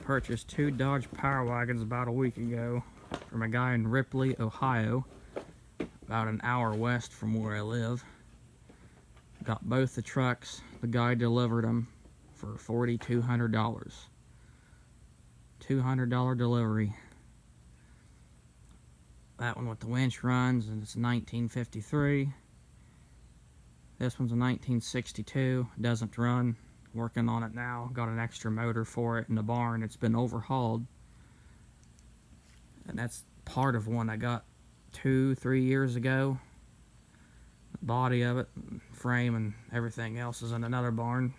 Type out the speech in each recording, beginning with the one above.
Purchased 2 Dodge Power Wagons about a week ago from a guy in Ripley, Ohio, about an hour west from where I live. Got both the trucks. The guy delivered them for $4,200. $200 delivery. That one with the winch runs, and it's 1953. This one's a 1962. Doesn't run. Working on it now. Got an extra motor for it in the barn. It's been overhauled. And that's part of one I got 2-3 years ago. The body of it, frame, and everything else is in another barn.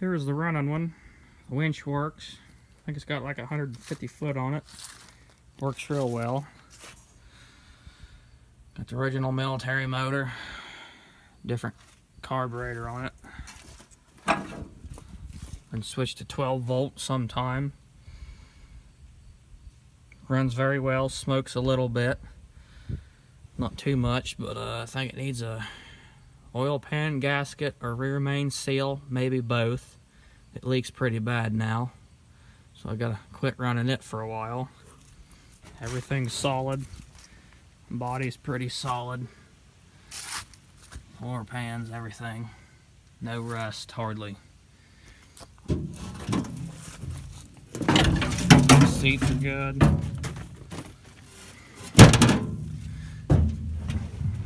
Here's the running one. The winch works. I think it's got like 150 foot on it. Works real well. Got the original military motor. Different carburetor on it. And switch to 12 volt sometime. Runs very well. Smokes a little bit. Not too much, but I think it needs a oil pan gasket or rear main seal, maybe both. It leaks pretty bad now, so I gotta quit running it for a while. Everything's solid. Body's pretty solid. Floor pans, everything. No rust, hardly. Seats are good.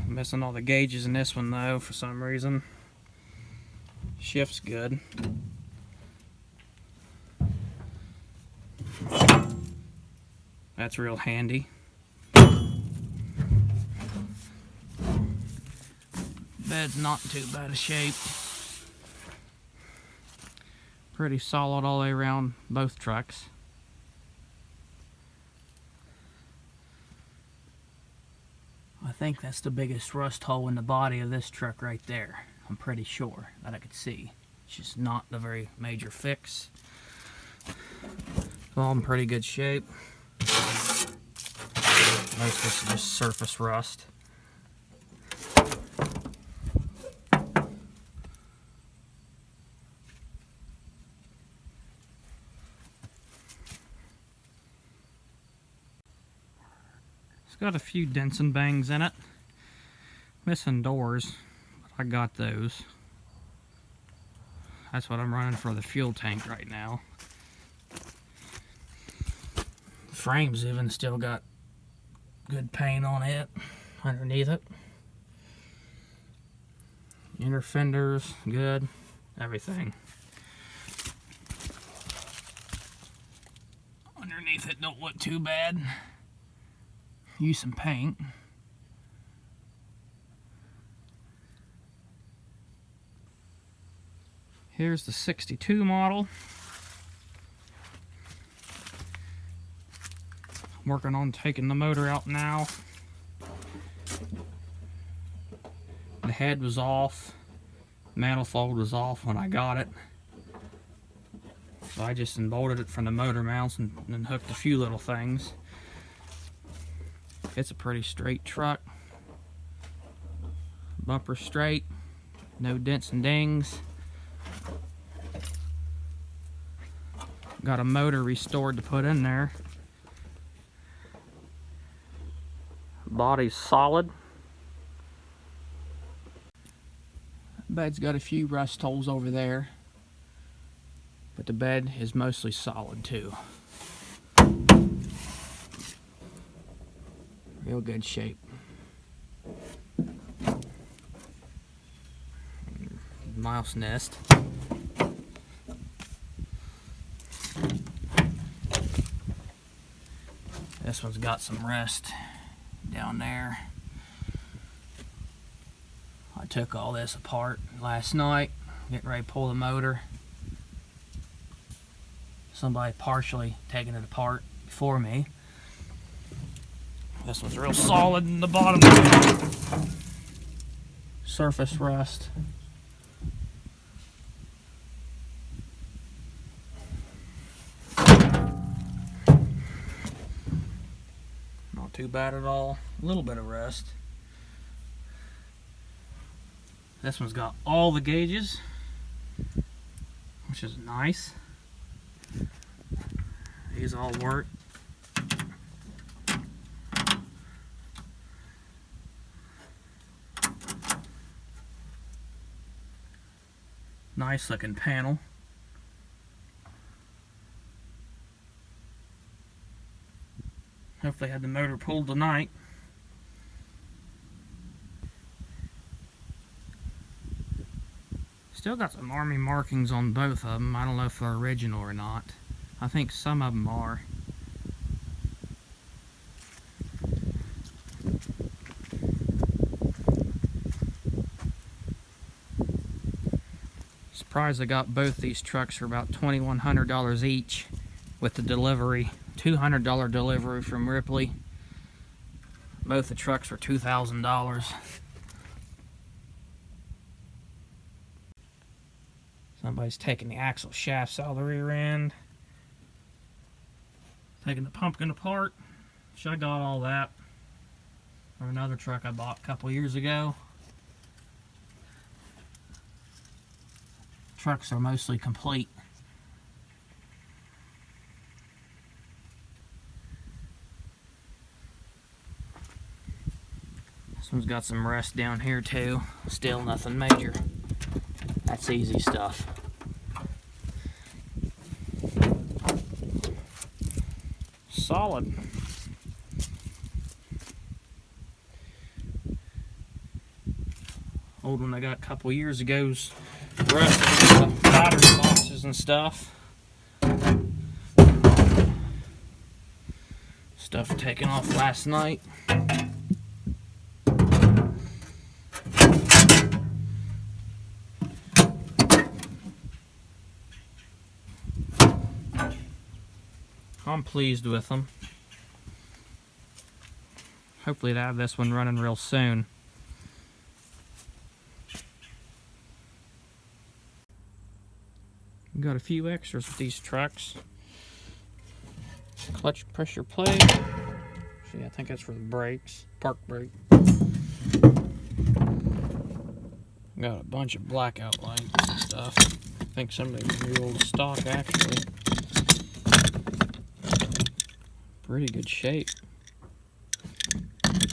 Missing all the gauges in this one though for some reason. Shift's good. That's real handy. Bed's not in too bad a shape. Pretty solid all the way around both trucks. I think that's the biggest rust hole in the body of this truck right there. I'm pretty sure that I could see. It's just not a very major fix. It's all in pretty good shape. Most of this is just surface rust. It's got a few dents and bangs in it. Missing doors, but I got those. That's what I'm running for the fuel tank right now. The frame's even still got good paint on it, underneath it. Inner fenders, good. Everything. Underneath it don't look too bad. Use some paint. Here's the 62 model. I'm working on taking the motor out now. The head was off. Manifold was off when I got it. So I just unbolted it from the motor mounts and hooked a few little things. It's a pretty straight truck. Bumper straight. No dents and dings. Got a motor restored to put in there. Body's solid. Bed's got a few rust holes over there, but the bed is mostly solid too. Real good shape. Mouse nest. This one's got some rust down there. I took all this apart last night, getting ready to pull the motor. Somebody partially taking it apart before me. This one's real solid in the bottom. Surface rust. Not too bad at all. A little bit of rust. This one's got all the gauges, which is nice. These all work. Nice looking panel. Hopefully had the motor pulled tonight. Still got some Army markings on both of them. I don't know if they're original or not. I think some of them are. Surprised I got both these trucks for about $2,100 each with the delivery. $200 delivery from Ripley. Both the trucks were $2,000. Somebody's taking the axle shafts out of the rear end. Taking the pumpkin apart. Should have got all that from another truck I bought a couple years ago. Trucks are mostly complete. This one's got some rust down here too. Still nothing major. That's easy stuff. Solid. Old one I got a couple years ago's rusted battery boxes and stuff. Stuff taken off last night. I'm pleased with them. Hopefully to have this one running real soon. Got a few extras with these trucks. Clutch pressure plate. See, I think that's for the brakes. Park brake. Got a bunch of blackout lights and stuff. I think some of them are new old stock actually. Pretty good shape.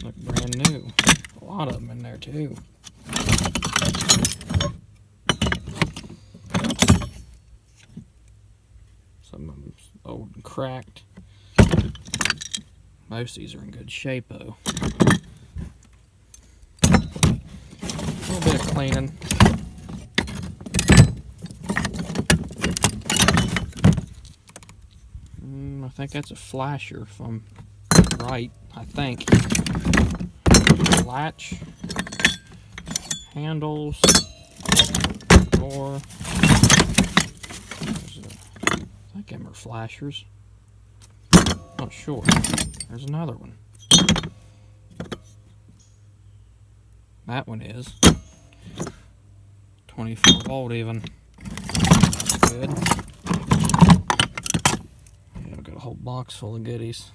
Look brand new. A lot of them in there too. Some of them old and cracked. Most of these are in good shape though. A little bit of cleaning. I think that's a flasher if I'm right, I think. Latch, handles, door. I think them are flashers. Not sure. There's another one. That one is 24 volt even. That's good. Yeah, I've got a whole box full of goodies.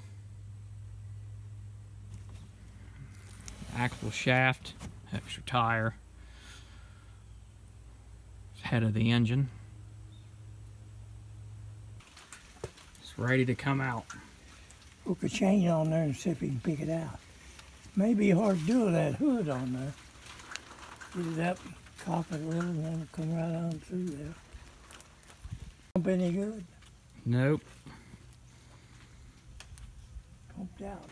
Axle shaft, extra tire, head of the engine. It's ready to come out. Hook a chain on there and see if you can pick it out. May be hard to do with that hood on there. Get it up, cock it a little, and then it'll come right on through there. Pump any good? Nope. Pumped out.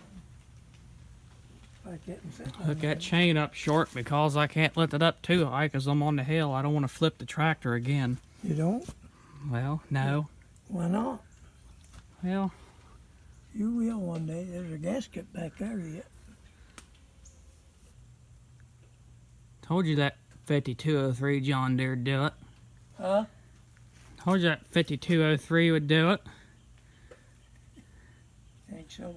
Like that and Hook that chain up short because I can't lift it up too high because I'm on the hill. I don't want to flip the tractor again. You don't? Well, no. Why not? Well, You will one day. There's a gasket back there yet. Told you that 5203 John Deere would do it. Huh? Told you that 5203 would do it. Think so.